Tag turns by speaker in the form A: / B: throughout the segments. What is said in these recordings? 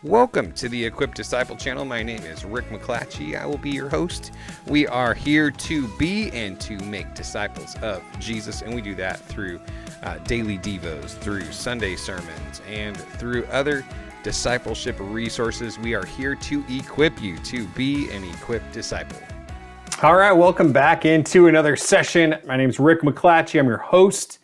A: Welcome to the Equipped Disciple channel. My name is Rick McClatchy. I will be your host. We are here to be and to make disciples of Jesus, and we do that through daily devos, through Sunday sermons, and through other discipleship resources. We are here to equip you to be an equipped disciple.
B: All right, welcome back into another session. My name is Rick McClatchy. I'm your host.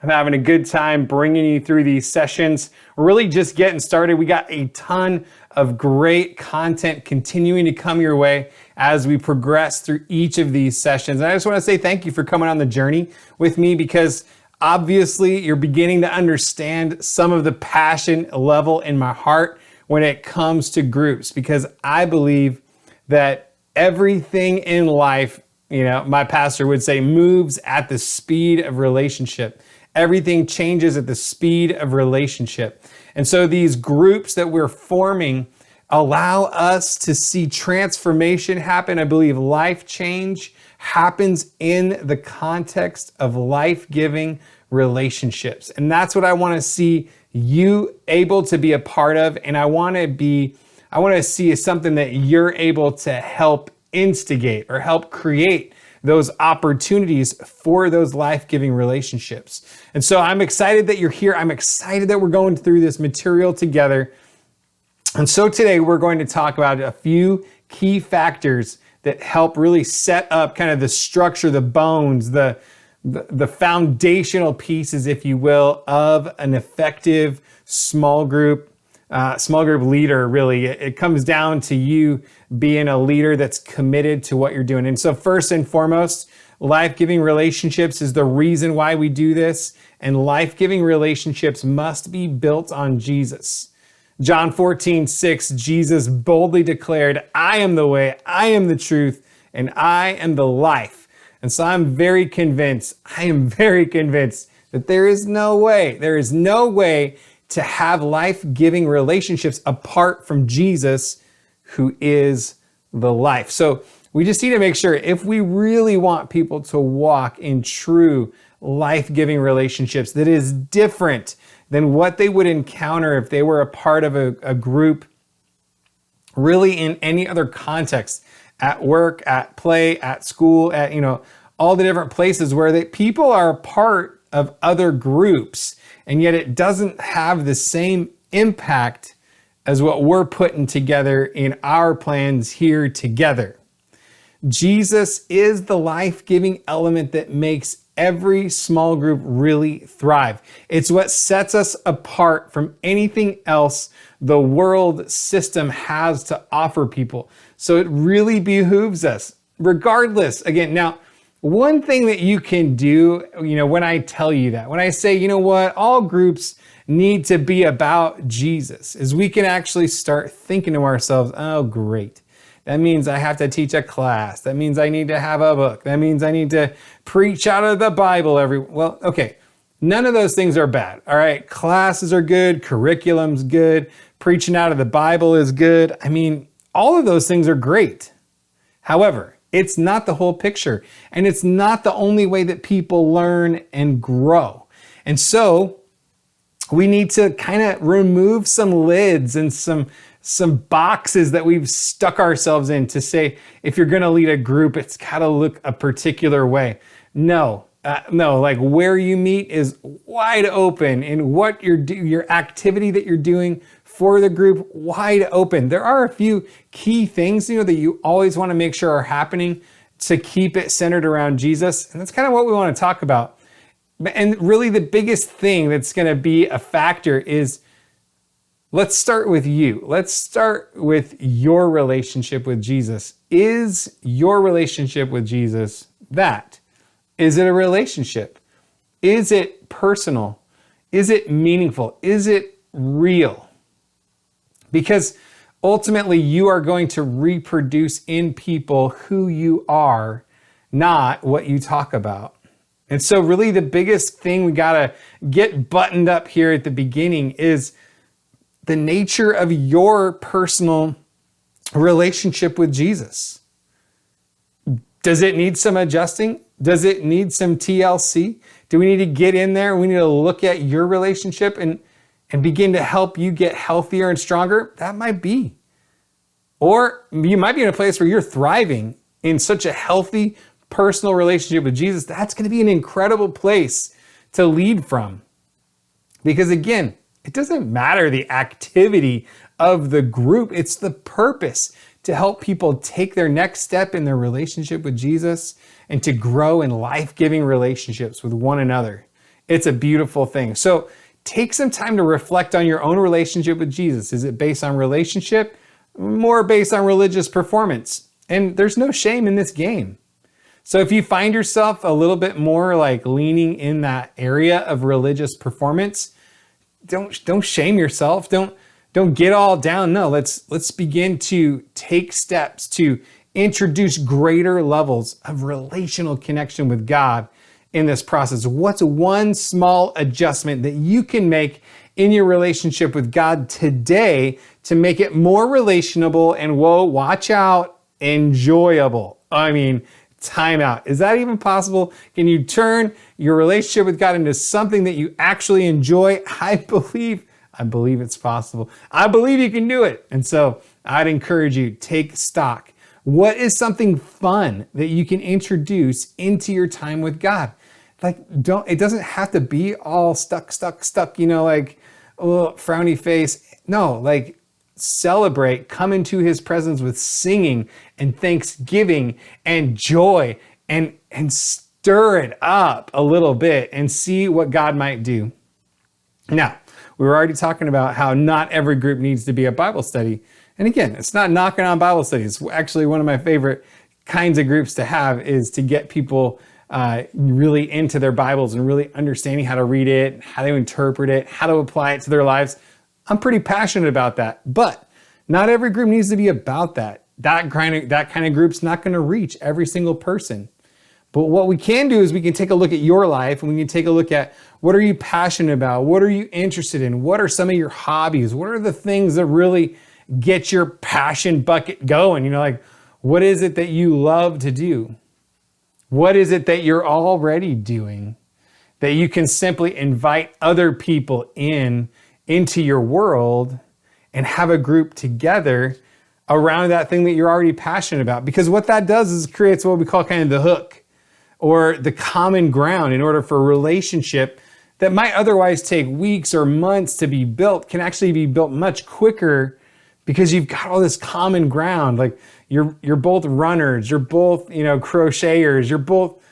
B: I'm having a good time bringing you through these sessions. We're really just getting started. We got a ton of great content continuing to come your way as we progress through each of these sessions. And I just want to say thank you for coming on the journey with me, because obviously you're beginning to understand some of the passion level in my heart when it comes to groups, because I believe that everything in life, my pastor would say, moves at the speed of relationship. Everything changes at the speed of relationship. And so these groups that we're forming allow us to see transformation happen. I believe life change happens in the context of life-giving relationships. And that's what I want to see you able to be a part of. And I want to see something that you're able to help instigate or help create those opportunities for those life-giving relationships. And so I'm excited that you're here. I'm excited that we're going through this material together. And so today we're going to talk about a few key factors that help really set up kind of the structure, the bones, the foundational pieces, if you will, of an effective small group leader. Really, it comes down to you being a leader that's committed to what you're doing. And so first and foremost, life-giving relationships is the reason why we do this. And life-giving relationships must be built on Jesus. John 14:6, Jesus boldly declared, "I am the way, I am the truth, and I am the life." And so I am very convinced that there is no way to have life-giving relationships apart from Jesus, who is the life. So we just need to make sure, if we really want people to walk in true life-giving relationships that is different than what they would encounter if they were a part of a group really in any other context, at work, at play, at school, at all the different places where people are a part of other groups, and yet it doesn't have the same impact as what we're putting together in our plans here together. Jesus is the life-giving element that makes every small group really thrive. It's what sets us apart from anything else the world system has to offer people. So it really behooves us, regardless. Again, now, one thing that you can do, when I tell you that, when I say, all groups need to be about Jesus, is we can actually start thinking to ourselves, oh, great. That means I have to teach a class. That means I need to have a book. That means I need to preach out of the Bible well, okay. None of those things are bad. All right. Classes are good. Curriculum's good. Preaching out of the Bible is good. All of those things are great. However, it's not the whole picture, and it's not the only way that people learn and grow. And so we need to kind of remove some lids and some boxes that we've stuck ourselves in to say, if you're going to lead a group, it's got to look a particular way. No, like where you meet is wide open, and what your activity that you're doing for the group, wide open. There are a few key things, that you always want to make sure are happening to keep it centered around Jesus. And that's kind of what we want to talk about. And really the biggest thing that's going to be a factor is, let's start with you. Let's start with your relationship with Jesus. Is your relationship with Jesus that? Is it a relationship? Is it personal? Is it meaningful? Is it real? Because ultimately you are going to reproduce in people who you are, not what you talk about. And so really the biggest thing we got to get buttoned up here at the beginning is the nature of your personal relationship with Jesus. Does it need some adjusting? Does it need some TLC? Do we need to get in there? We need to look at your relationship and and begin to help you get healthier and stronger, that might be. Or you might be in a place where you're thriving in such a healthy personal relationship with Jesus. That's going to be an incredible place to lead from. Because again, it doesn't matter the activity of the group, it's the purpose to help people take their next step in their relationship with Jesus and to grow in life-giving relationships with one another. It's a beautiful thing. So take some time to reflect on your own relationship with Jesus. Is it based on relationship? More based on religious performance? And there's no shame in this game. So if you find yourself a little bit more like leaning in that area of religious performance, don't shame yourself. Don't get all down. No, let's begin to take steps to introduce greater levels of relational connection with God in this process. What's one small adjustment that you can make in your relationship with God today to make it more relationable and, whoa, watch out, enjoyable? I mean, time out. Is that even possible? Can you turn your relationship with God into something that you actually enjoy? I believe it's possible. I believe you can do it. And so I'd encourage you, take stock. What is something fun that you can introduce into your time with God? It doesn't have to be all stuck, like, oh, frowny face. No, celebrate, come into his presence with singing and thanksgiving and joy and stir it up a little bit and see what God might do. Now, we were already talking about how not every group needs to be a Bible study. And again, it's not knocking on Bible studies. Actually, one of my favorite kinds of groups to have is to get people really into their Bibles and really understanding how to read it, how to interpret it, how to apply it to their lives. I'm pretty passionate about that, but not every group needs to be about that. That kind of group's not going to reach every single person. But what we can do is we can take a look at your life and we can take a look at what are you passionate about? What are you interested in? What are some of your hobbies? What are the things that really get your passion bucket going? What is it that you love to do? What is it that you're already doing that you can simply invite other people into your world and have a group together around that thing that you're already passionate about? Because what that does is creates what we call kind of the hook or the common ground in order for a relationship that might otherwise take weeks or months to be built can actually be built much quicker because you've got all this common ground. Like you're both runners, you're both, crocheters, you're both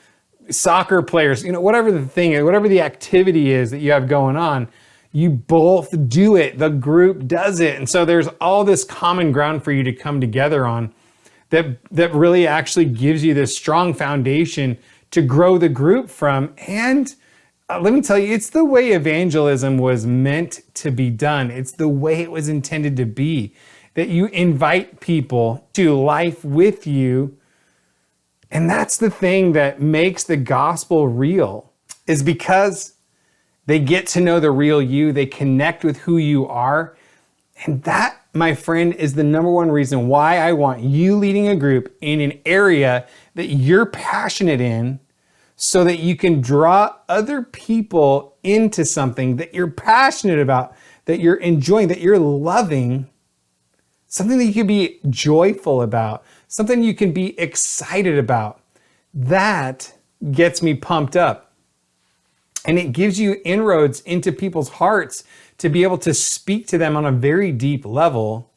B: soccer players, whatever the thing is, whatever the activity is that you have going on, you both do it. The group does it. And so there's all this common ground for you to come together on that really actually gives you this strong foundation to grow the group from. And let me tell you, it's the way evangelism was meant to be done. It's the way it was intended to be, that you invite people to life with you. And that's the thing that makes the gospel real, is because they get to know the real you. They connect with who you are. And that, my friend, is the number one reason why I want you leading a group in an area that you're passionate in, so that you can draw other people into something that you're passionate about, that you're enjoying, that you're loving, something that you can be joyful about, something you can be excited about. That gets me pumped up. And it gives you inroads into people's hearts to be able to speak to them on a very deep level.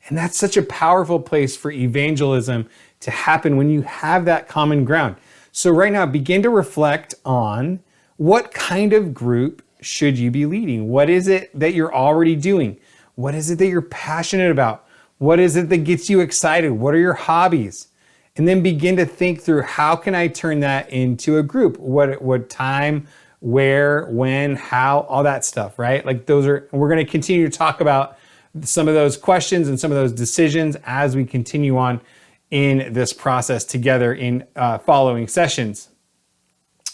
B: And that's such a powerful place for evangelism to happen when you have that common ground. So right now, begin to reflect on what kind of group should you be leading? What is it that you're already doing? What is it that you're passionate about? What is it that gets you excited? What are your hobbies? And then begin to think through, how can I turn that into a group? What time, where, when, how, all that stuff, right? We're going to continue to talk about some of those questions and some of those decisions as we continue on in this process together in following sessions.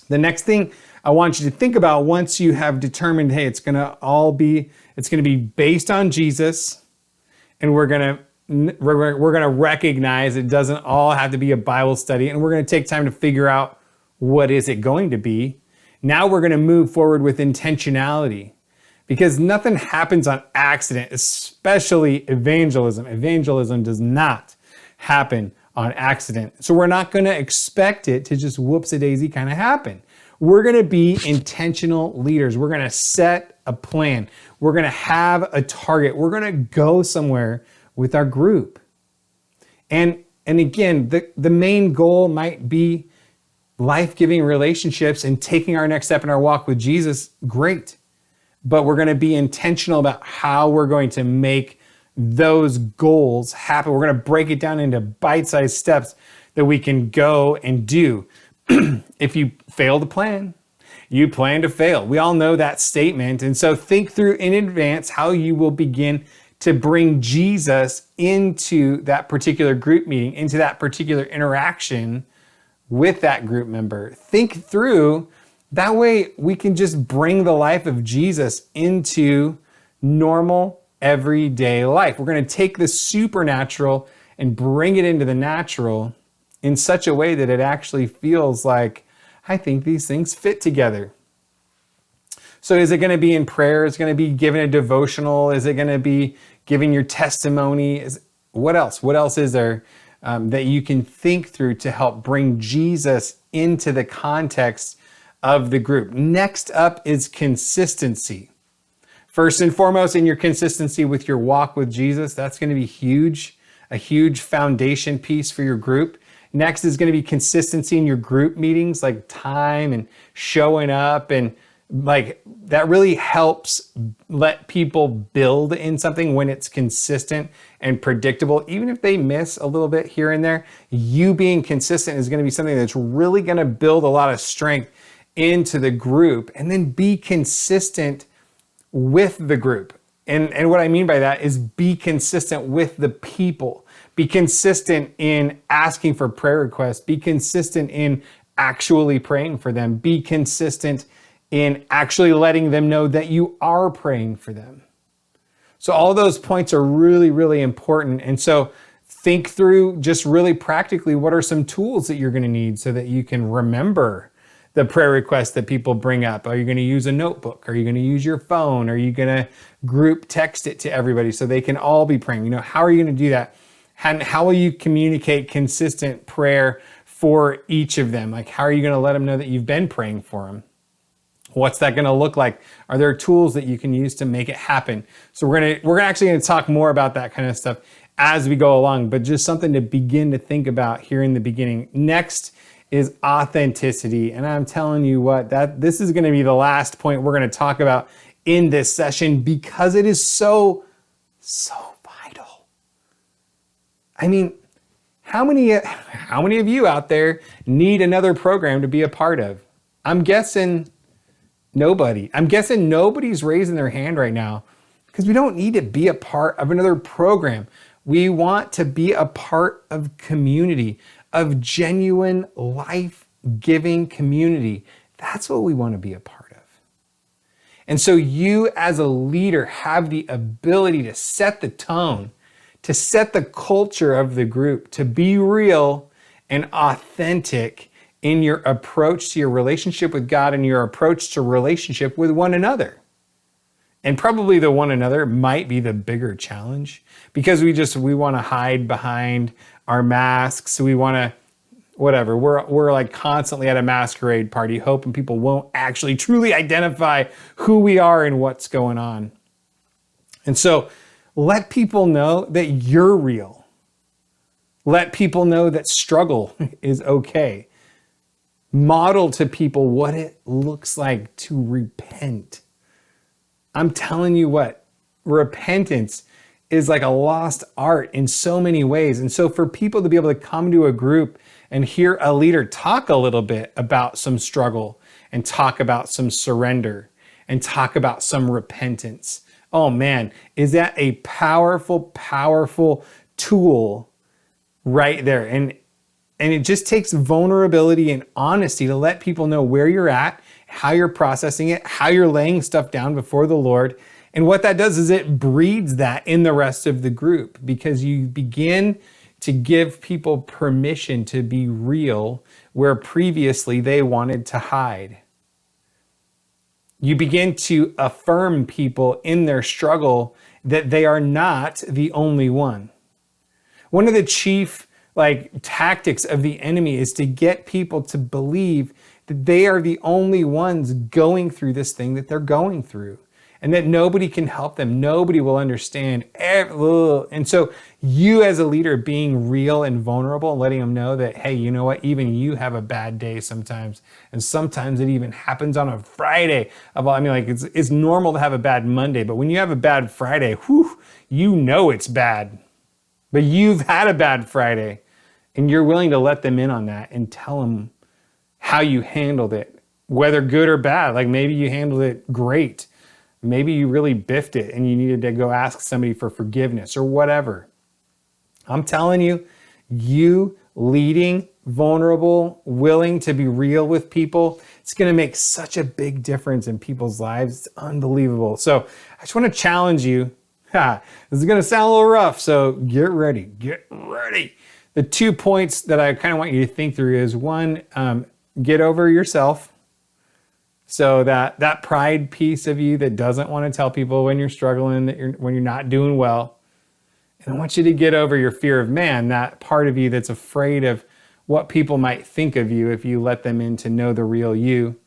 B: The next thing I want you to think about, once you have determined, hey, it's going to be based on Jesus, and we're going to recognize it doesn't all have to be a Bible study, and we're going to take time to figure out what is it going to be. Now we're going to move forward with intentionality, because nothing happens on accident, especially evangelism. Evangelism does not happen on accident. So we're not going to expect it to just whoops-a-daisy kind of happen. We're going to be intentional leaders. We're going to set a plan. We're going to have a target. We're going to go somewhere with our group. And again, the main goal might be life-giving relationships and taking our next step in our walk with Jesus. Great. But we're going to be intentional about how we're going to make those goals happen. We're going to break it down into bite-sized steps that we can go and do. If you fail to plan, you plan to fail. We all know that statement. And so think through in advance how you will begin to bring Jesus into that particular group meeting, into that particular interaction with that group member. Think through, that way we can just bring the life of Jesus into normal, everyday life. We're going to take the supernatural and bring it into the natural in such a way that it actually feels like, I think these things fit together. So is it going to be in prayer? Is it going to be giving a devotional? Is it going to be giving your testimony? What else? What else is there that you can think through to help bring Jesus into the context of the group? Next up is consistency. First and foremost, in your consistency with your walk with Jesus, that's going to be huge, a huge foundation piece for your group. Next is going to be consistency in your group meetings, like time and showing up, and like that really helps let people build in something when it's consistent and predictable. Even if they miss a little bit here and there, you being consistent is going to be something that's really going to build a lot of strength into the group. And then be consistent with the group. And what I mean by that is be consistent with the people. Be consistent in asking for prayer requests. Be consistent in actually praying for them. Be consistent in actually letting them know that you are praying for them. So all those points are really, really important. And so think through just really practically, what are some tools that you're going to need so that you can remember the prayer requests that people bring up. Are you going to use a notebook? Are you going to use your phone? Are you going to group text it to everybody so they can all be praying? How are you going to do that? And how will you communicate consistent prayer for each of them? Like, how are you going to let them know that you've been praying for them? What's that going to look like? Are there tools that you can use to make it happen? So we're actually going to talk more about that kind of stuff as we go along, but just something to begin to think about here in the beginning. Next is authenticity. And I'm telling you what, this is going to be the last point we're going to talk about in this session, because it is so vital. I mean, how many of you out there need another program to be a part of? I'm guessing nobody. I'm guessing nobody's raising their hand right now, because we don't need to be a part of another program. We want to be a part of community, of genuine life-giving community. That's what we want to be a part of. And so you as a leader have the ability to set the tone, to set the culture of the group, to be real and authentic in your approach to your relationship with God and your approach to relationship with one another. And probably the one another might be the bigger challenge, because we want to hide behind our masks. We want to, whatever. We're like constantly at a masquerade party, hoping people won't actually truly identify who we are and what's going on. And so let people know that you're real. Let people know that struggle is okay. Model to people what it looks like to repent. I'm telling you what, repentance is like a lost art in so many ways. And so for people to be able to come to a group and hear a leader talk a little bit about some struggle and talk about some surrender and talk about some repentance, oh man, is that a powerful, powerful tool right there. And it just takes vulnerability and honesty to let people know where you're at, how you're processing it, how you're laying stuff down before the Lord. And what that does is it breeds that in the rest of the group, because you begin to give people permission to be real where previously they wanted to hide. You begin to affirm people in their struggle that they are not the only one. One of the chief tactics of the enemy is to get people to believe that they are the only ones going through this thing that they're going through, and that nobody can help them. Nobody will understand. And so you as a leader being real and vulnerable, letting them know that, hey, you know what? Even you have a bad day sometimes. And sometimes it even happens on a Friday. It's normal to have a bad Monday, but when you have a bad Friday, you know it's bad. But you've had a bad Friday, and you're willing to let them in on that and tell them how you handled it, whether good or bad. Like maybe you handled it great. Maybe you really biffed it and you needed to go ask somebody for forgiveness or whatever. I'm telling you, you leading, vulnerable, willing to be real with people, it's going to make such a big difference in people's lives. It's unbelievable. So I just want to challenge you. This is going to sound a little rough, so get ready. Get ready. The 2 points that I kind of want you to think through is one, get over yourself. So that pride piece of you that doesn't want to tell people when you're struggling, when you're not doing well. And I want you to get over your fear of man, that part of you that's afraid of what people might think of you if you let them in to know the real you.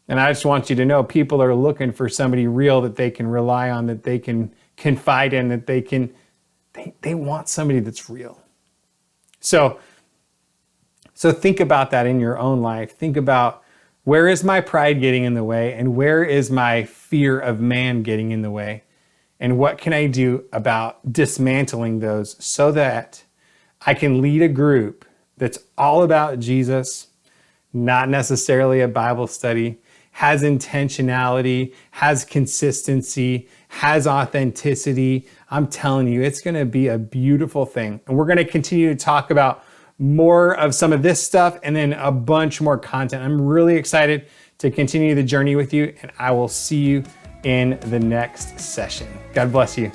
B: And I just want you to know people are looking for somebody real that they can rely on, that they can confide in, that they want somebody that's real. So think about that in your own life. Think about, where is my pride getting in the way? And where is my fear of man getting in the way? And what can I do about dismantling those so that I can lead a group that's all about Jesus, not necessarily a Bible study, has intentionality, has consistency, has authenticity. I'm telling you, it's going to be a beautiful thing. And we're going to continue to talk about more of some of this stuff and then a bunch more content. I'm really excited to continue the journey with you, and I will see you in the next session. God bless you.